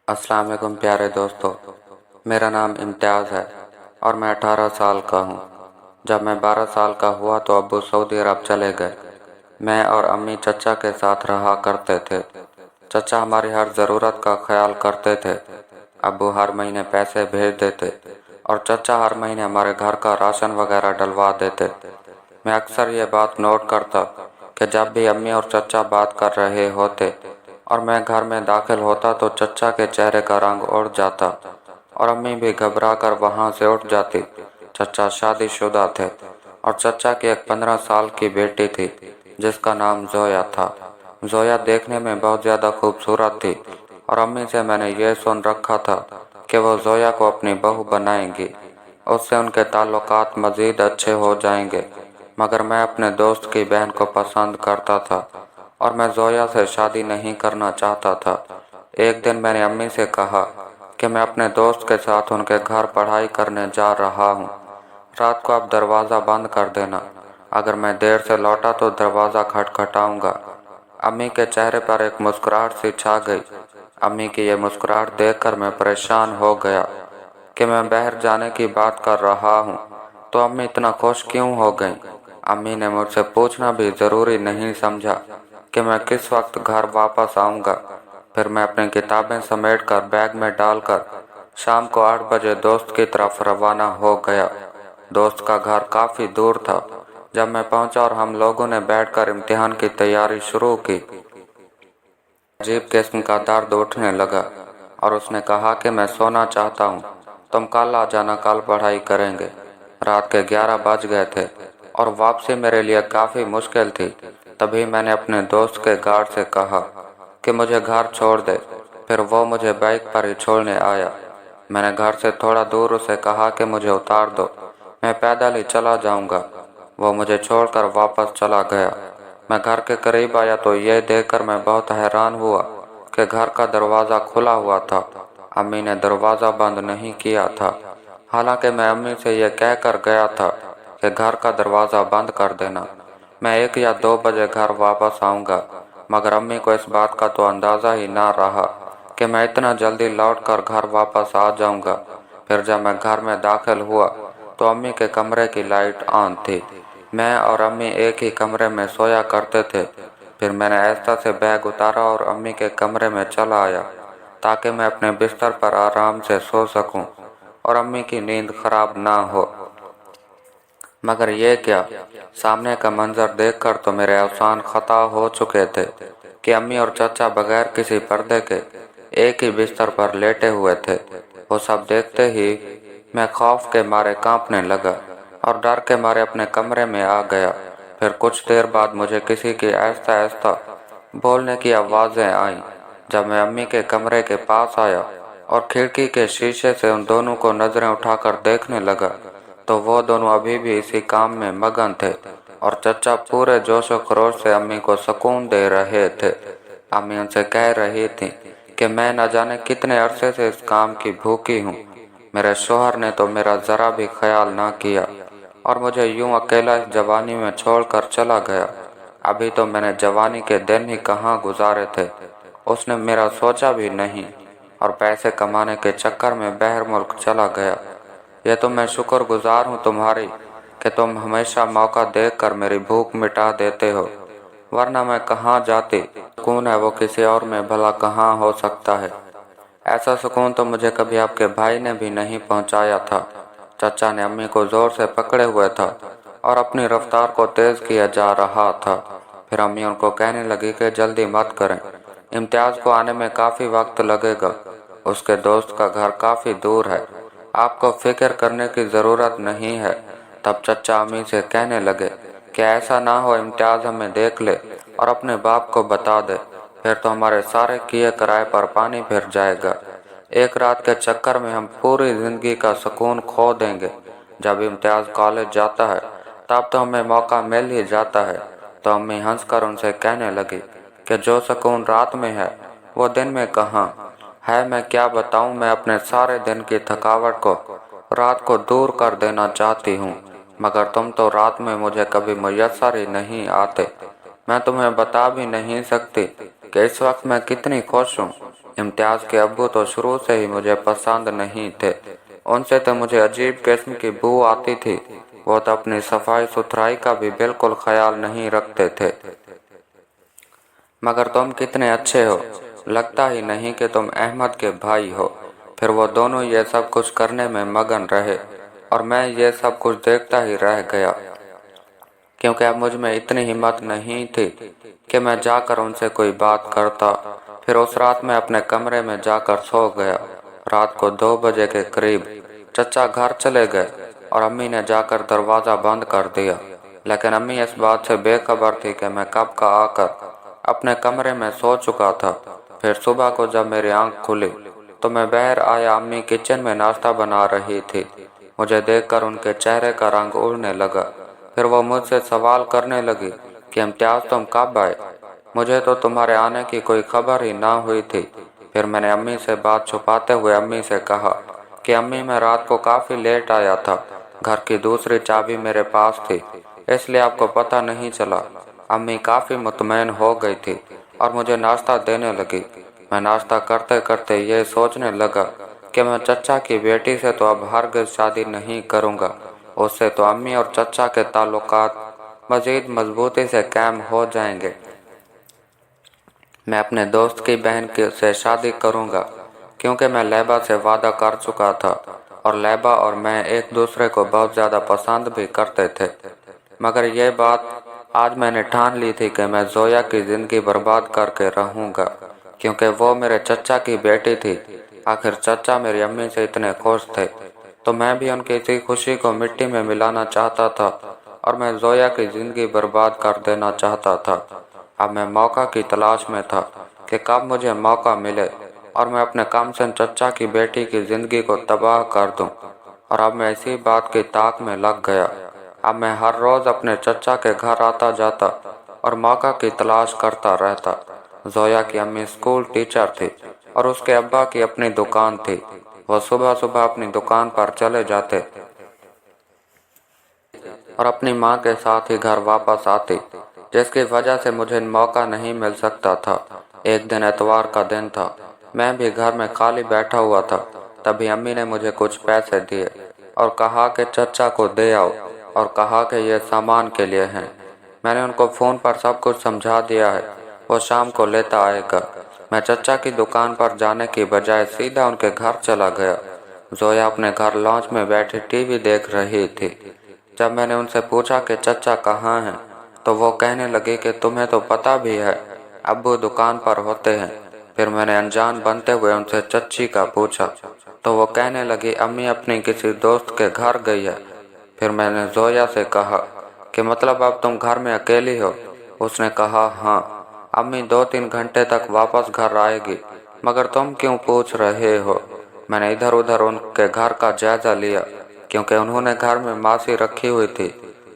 अस्सलाम वालेकुम प्यारे दोस्तों, मेरा नाम इम्तियाज़ है और मैं 18 साल का हूँ। जब मैं 12 साल का हुआ तो अब्बू सऊदी अरब चले गए। मैं और अम्मी चचा के साथ रहा करते थे। चचा हमारी हर ज़रूरत का ख्याल करते थे। अब्बू हर महीने पैसे भेज देते और चचा हर महीने हमारे घर का राशन वगैरह डलवा देते। मैं अक्सर ये बात नोट करता कि जब भी अम्मी और चचा बात कर रहे होते और मैं घर में दाखिल होता तो चचा के चेहरे का रंग उड़ जाता और अम्मी भी घबरा कर वहाँ से उठ जाती। चचा शादीशुदा थे और चचा की एक 15 साल की बेटी थी जिसका नाम जोया था। जोया देखने में बहुत ज़्यादा खूबसूरत थी और अम्मी से मैंने ये सुन रखा था कि वो जोया को अपनी बहू बनाएंगी, उससे उनके ताल्लुकात मज़ीद अच्छे हो जाएंगे। मगर मैं अपने दोस्त की बहन को पसंद करता था और मैं जोया से शादी नहीं करना चाहता था। एक दिन मैंने अम्मी से कहा कि मैं अपने दोस्त के साथ उनके घर पढ़ाई करने जा रहा हूँ। रात को आप दरवाज़ा बंद कर देना। अगर मैं देर से लौटा तो दरवाज़ा खटखटाऊंगा। अम्मी के चेहरे पर एक मुस्कुराहट सी छा गई। अम्मी की ये मुस्कुराहट देखकर मैं परेशान हो गया कि मैं बाहर जाने की बात कर रहा हूँ तो अम्मी इतना खुश क्यों हो गई। अम्मी ने मुझसे पूछना भी ज़रूरी नहीं समझा कि मैं किस वक्त घर वापस आऊँगा। फिर मैं अपनी किताबें समेटकर बैग में डालकर शाम को 8 बजे दोस्त की तरफ रवाना हो गया। दोस्त का घर काफ़ी दूर था। जब मैं पहुंचा और हम लोगों ने बैठकर इम्तिहान की तैयारी शुरू की, अजीब किस्म का दर्द उठने लगा और उसने कहा कि मैं सोना चाहता हूँ, तुम कल आ जाना, कल पढ़ाई करेंगे। रात के 11 बज गए थे और वापसी मेरे लिए काफ़ी मुश्किल थी। तभी मैंने अपने दोस्त के गार्ड से कहा कि मुझे घर छोड़ दे। फिर वो मुझे बाइक पर ही छोड़ने आया। मैंने घर से थोड़ा दूर उसे कहा कि मुझे उतार दो, मैं पैदल ही चला जाऊंगा। वो मुझे छोड़कर वापस चला गया। मैं घर के करीब आया तो ये देखकर मैं बहुत हैरान हुआ कि घर का दरवाज़ा खुला हुआ था। अम्मी ने दरवाज़ा बंद नहीं किया था। हालांकि मैं अम्मी से यह कहकर गया था कि घर का दरवाज़ा बंद कर देना, मैं 1 या 2 बजे घर वापस आऊँगा। मगर अम्मी को इस बात का तो अंदाज़ा ही ना रहा कि मैं इतना जल्दी लौटकर घर वापस आ जाऊँगा। फिर जब मैं घर में दाखिल हुआ तो अम्मी के कमरे की लाइट ऑन थी। मैं और अम्मी एक ही कमरे में सोया करते थे। फिर मैंने आहिस्ता से बैग उतारा और अम्मी के कमरे में चला आया ताकि मैं अपने बिस्तर पर आराम से सो सकूं और अम्मी की नींद खराब ना हो। मगर ये क्या, सामने का मंजर देखकर तो मेरे अवसान खता हो चुके थे कि अम्मी और चाचा बगैर किसी पर्दे के एक ही बिस्तर पर लेटे हुए थे। वो सब देखते ही मैं खौफ के मारे कांपने लगा और डर के मारे अपने कमरे में आ गया। फिर कुछ देर बाद मुझे किसी की आहिस्ता आहिस्ता बोलने की आवाज़ें आईं। जब मैं अम्मी के कमरे के पास आया और खिड़की के शीशे से उन दोनों को नजरें उठाकर देखने लगा तो वो दोनों अभी भी इसी काम में मगन थे और चचा पूरे जोश व खरोश से अम्मी को सुकून दे रहे थे। अम्मी उनसे कह रही थी कि मैं न जाने कितने अरसे से इस काम की भूखी हूँ। मेरे शोहर ने तो मेरा ज़रा भी ख्याल ना किया और मुझे यूं अकेला इस जवानी में छोड़कर चला गया। अभी तो मैंने जवानी के दिन ही कहाँ गुजारे थे, उसने मेरा सोचा भी नहीं और पैसे कमाने के चक्कर में बाहर मुल्क चला गया। यह तो मैं शुक्रगुजार हूँ तुम्हारी कि तुम हमेशा मौका देखकर मेरी भूख मिटा देते हो, वरना मैं कहाँ जाती। सुकून है वो किसी और में भला कहाँ हो सकता है। ऐसा सुकून तो मुझे कभी आपके भाई ने भी नहीं पहुँचाया था। चचा ने अम्मी को जोर से पकड़े हुए था और अपनी रफ्तार को तेज किया जा रहा था। फिर अम्मी उनको कहने लगी कि जल्दी मत करें, इम्तियाज़ को आने में काफ़ी वक्त लगेगा, उसके दोस्त का घर काफ़ी दूर है, आपको फिक्र करने की ज़रूरत नहीं है। तब चचा अम्मी से कहने लगे कि ऐसा ना हो इम्तियाज़ हमें देख ले और अपने बाप को बता दे, फिर तो हमारे सारे किए किराए पर पानी फिर जाएगा। एक रात के चक्कर में हम पूरी ज़िंदगी का सुकून खो देंगे। जब इम्तियाज़ कॉलेज जाता है तब तो हमें मौका मिल ही जाता है। तो अम्मी हंसकर उनसे कहने लगी कि जो सुकून रात में है वो दिन में कहाँ है। मैं क्या बताऊँ, मैं अपने सारे दिन की थकावट को रात को दूर कर देना चाहती हूँ, मगर तुम तो रात में मुझे कभी मुयस्सर ही नहीं आते। मैं तुम्हें बता भी नहीं सकती कि इस वक्त मैं कितनी खुश हूँ। इम्तियाज़ के अब्बू तो शुरू से ही मुझे पसंद नहीं थे। उनसे तो मुझे अजीब किस्म की बू आती थी। वो तो अपनी सफाई सुथराई का भी बिल्कुल ख्याल नहीं रखते थे। मगर तुम कितने अच्छे हो, लगता ही नहीं कि तुम अहमद के भाई हो। फिर वो दोनों ये सब कुछ करने में मगन रहे और मैं ये सब कुछ देखता ही रह गया, क्योंकि अब मुझ में इतनी हिम्मत नहीं थी कि मैं जाकर उनसे कोई बात करता। फिर उस रात मैं अपने कमरे में जाकर सो गया। रात को 2 बजे के करीब चचा घर चले गए और अम्मी ने जाकर दरवाज़ा बंद कर दिया। लेकिन अम्मी इस बात से बेखबर थी कि मैं कब का आकर अपने कमरे में सो चुका था। फिर सुबह को जब मेरी आंख खुली तो मैं बाहर आया। अम्मी किचन में नाश्ता बना रही थी। मुझे देखकर उनके चेहरे का रंग उड़ने लगा। फिर वो मुझसे सवाल करने लगी कि इम्तियाज़ तुम कब आए? मुझे तो तुम्हारे आने की कोई खबर ही ना हुई थी। फिर मैंने अम्मी से बात छुपाते हुए अम्मी से कहा कि अम्मी मैं रात को काफ़ी लेट आया था, घर की दूसरी चाबी मेरे पास थी, इसलिए आपको पता नहीं चला। अम्मी काफ़ी मुतमईन हो गई थी और मुझे नाश्ता देने लगी। मैं नाश्ता करते करते ये सोचने लगा कि मैं चचा की बेटी से तो अब हरगिज़ शादी नहीं करूँगा। उससे तो अम्मी और चचा के ताल्लुकात मज़ीद मजबूती से कायम हो जाएंगे। मैं अपने दोस्त की बहन से शादी करूँगा, क्योंकि मैं लैबा से वादा कर चुका था और लैबा और मैं एक दूसरे को बहुत ज़्यादा पसंद भी करते थे। मगर यह बात आज मैंने ठान ली थी कि मैं जोया की ज़िंदगी बर्बाद करके रहूँगा, क्योंकि वो मेरे चचा की बेटी थी। आखिर चचा मेरी अम्मी से इतने खुश थे तो मैं भी उनकी इसी खुशी को मिट्टी में मिलाना चाहता था और मैं जोया की ज़िंदगी बर्बाद कर देना चाहता था। अब मैं मौका की तलाश में था कि कब मुझे मौका मिले और मैं अपने काम से चचा की बेटी की ज़िंदगी को तबाह कर दूं। और अब मैं इसी बात की ताक में लग गया। अब मैं हर रोज़ अपने चचा के घर आता जाता और मौका की तलाश करता रहता। जोया की अम्मी स्कूल टीचर थी और उसके अब्बा की अपनी दुकान थी। वो सुबह सुबह अपनी दुकान पर चले जाते और अपनी माँ के साथ ही घर वापस आती, जिसकी वजह से मुझे मौका नहीं मिल सकता था। एक दिन एतवार का दिन था, मैं भी घर में खाली बैठा हुआ था। तभी अम्मी ने मुझे कुछ पैसे दिए और कहा कि चचा को दे आओ, और कहा कि ये सामान के लिए हैं। मैंने उनको फ़ोन पर सब कुछ समझा दिया है, वो शाम को लेता आएगा। मैं चचा की दुकान पर जाने की बजाय सीधा उनके घर चला गया। जोया अपने घर लॉन्च में बैठी टीवी देख रही थी। जब मैंने उनसे पूछा कि चचा कहाँ हैं, तो वो कहने लगे कि तुम्हें तो पता भी है, अब्बू दुकान पर होते हैं। फिर मैंने अनजान बनते हुए उनसे चच्ची का पूछा, तो वो कहने लगी अम्मी अपनी किसी दोस्त के घर गई है। फिर मैंने जोया से कहा कि मतलब अब तुम घर में अकेली हो? उसने कहा हाँ, अम्मी 2-3 घंटे तक वापस घर आएगी, मगर तुम क्यों पूछ रहे हो? मैंने इधर उधर उनके घर का जायजा लिया, क्योंकि उन्होंने घर में मासी रखी हुई थी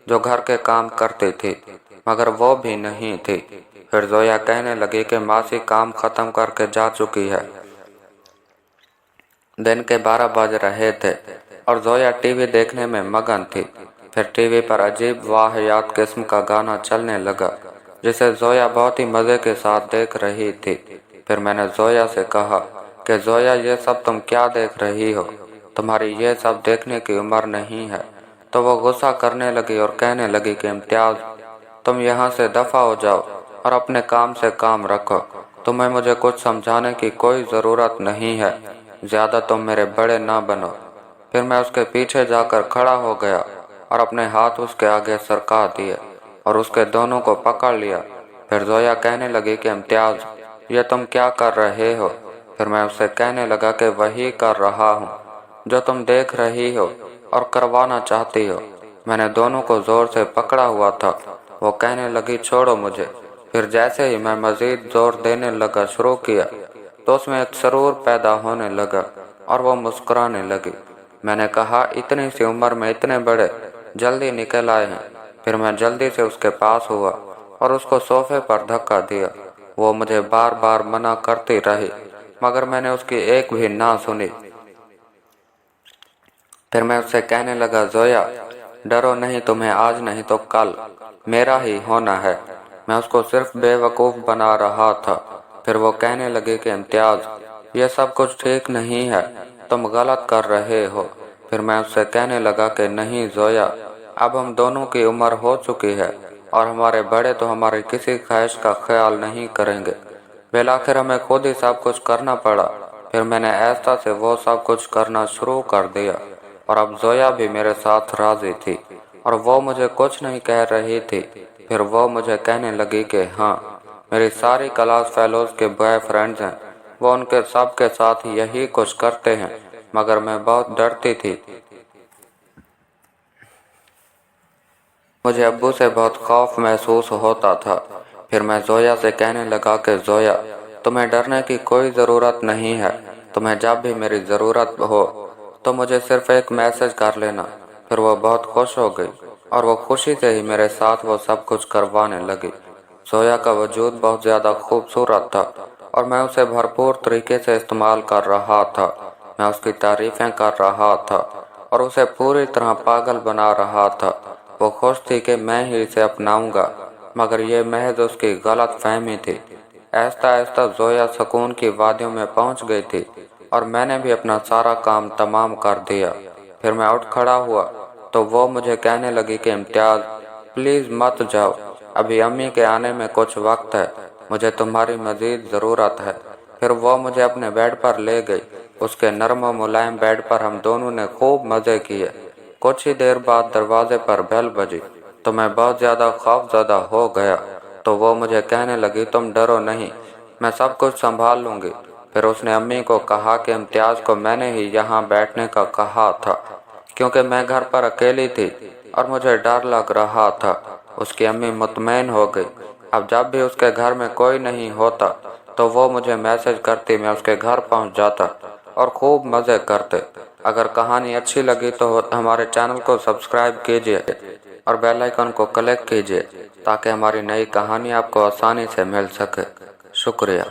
जो घर के काम करती थी, मगर वो भी नहीं थी। फिर जोया कहने लगी कि मासी काम खत्म करके जा चुकी है। दिन के 12 बज रहे थे और जोया टीवी देखने में मगन थी। फिर टीवी पर अजीब वाहियात किस्म का गाना चलने लगा, जिसे जोया बहुत ही मज़े के साथ देख रही थी। फिर मैंने जोया से कहा कि जोया ये सब तुम क्या देख रही हो? तुम्हारी ये सब देखने की उम्र नहीं है। तो वो गुस्सा करने लगी और कहने लगी कि इम्तियाज़, तुम यहाँ से दफ़ा हो जाओ और अपने काम से काम रखो। तुम्हें मुझे कुछ समझाने की कोई ज़रूरत नहीं है, ज़्यादा तुम मेरे बड़े ना बनो। फिर मैं उसके पीछे जाकर खड़ा हो गया और अपने हाथ उसके आगे सरका दिए और उसके दोनों को पकड़ लिया। फिर जोया कहने लगी कि इम्तियाज़, ये तुम क्या कर रहे हो? फिर मैं उससे कहने लगा कि वही कर रहा हूँ जो तुम देख रही हो और करवाना चाहती हो। मैंने दोनों को जोर से पकड़ा हुआ था। वो कहने लगी छोड़ो मुझे। फिर जैसे ही मैं मज़ीद जोर देने लगा शुरू किया तो उसमें एक सरूर पैदा होने लगा और वो मुस्कुराने लगी। मैंने कहा इतनी सी उम्र में इतने बड़े जल्दी निकल आए हैं। फिर मैं जल्दी से उसके पास हुआ और उसको सोफे पर धक्का दिया। वो मुझे बार बार मना करती रही, मगर मैंने उसकी एक भी ना सुनी। फिर मैं उससे कहने लगा जोया, डरो नहीं, तुम्हें आज नहीं तो कल मेरा ही होना है। मैं उसको सिर्फ बेवकूफ़ बना रहा था। फिर वो कहने लगे कि इम्तियाज़, یہ سب کچھ ٹھیک نہیں ہے، تم غلط کر رہے ہو۔ پھر میں اس سے کہنے لگا کہ نہیں زویا، اب ہم دونوں کی عمر ہو چکی ہے اور ہمارے بڑے تو ہماری کسی خواہش کا خیال نہیں کریں گے۔ بالآخر ہمیں خود ہی سب کچھ کرنا پڑا۔ پھر میں نے ایسا سے وہ سب کچھ کرنا شروع کر دیا، اور اب زویا بھی میرے ساتھ راضی تھی اور وہ مجھے کچھ نہیں کہہ رہی تھی۔ پھر وہ مجھے کہنے لگی کہ ہاں، میری ساری کلاس فیلوز کے بوائے فرینڈز ہیں، وہ ان کے سب کے ساتھ یہی کچھ کرتے ہیں، مگر میں بہت ڈرتی تھی۔ مجھے ابو سے بہت خوف محسوس ہوتا تھا۔ پھر میں زویا سے کہنے لگا کہ زویا، تمہیں ڈرنے کی کوئی ضرورت نہیں ہے، تمہیں جب بھی میری ضرورت ہو تو مجھے صرف ایک میسج کر لینا۔ پھر وہ بہت خوش ہو گئی اور وہ خوشی سے ہی میرے ساتھ وہ سب کچھ کروانے لگی۔ زویا کا وجود بہت زیادہ خوبصورت تھا اور میں اسے بھرپور طریقے سے استعمال کر رہا تھا۔ میں اس کی تعریفیں کر رہا تھا اور اسے پوری طرح پاگل بنا رہا تھا۔ وہ خوش تھی کہ میں ہی اسے اپناؤں گا، مگر یہ محض اس کی غلط فہمی تھی۔ آہستہ آہستہ زویا سکون کی وادیوں میں پہنچ گئی تھی اور میں نے بھی اپنا سارا کام تمام کر دیا۔ پھر میں اٹھ کھڑا ہوا تو وہ مجھے کہنے لگی کہ امتیاز، پلیز مت جاؤ، ابھی امی کے آنے میں کچھ وقت ہے، مجھے تمہاری مزید ضرورت ہے۔ پھر وہ مجھے اپنے بیڈ پر لے گئی۔ اس کے نرم و ملائم بیڈ پر ہم دونوں نے خوب مزے کیے۔ کچھ ہی دیر بعد دروازے پر بیل بجی تو میں بہت زیادہ خوف زدہ ہو گیا۔ تو وہ مجھے کہنے لگی تم ڈرو نہیں، میں سب کچھ سنبھال لوں گی۔ پھر اس نے امی کو کہا کہ امتیاز کو میں نے ہی یہاں بیٹھنے کا کہا تھا، کیونکہ میں گھر پر اکیلی تھی اور مجھے ڈر لگ رہا تھا۔ اس کی امی مطمئن ہو گئی۔ اب جب بھی اس کے گھر میں کوئی نہیں ہوتا تو وہ مجھے میسج کرتی، میں اس کے گھر پہنچ جاتا اور خوب مزے کرتے۔ اگر کہانی اچھی لگی تو ہمارے چینل کو سبسکرائب کیجیے اور بیل آئیکن کو کلک کیجیے تاکہ ہماری نئی کہانی آپ کو آسانی سے مل سکے۔ شکریہ۔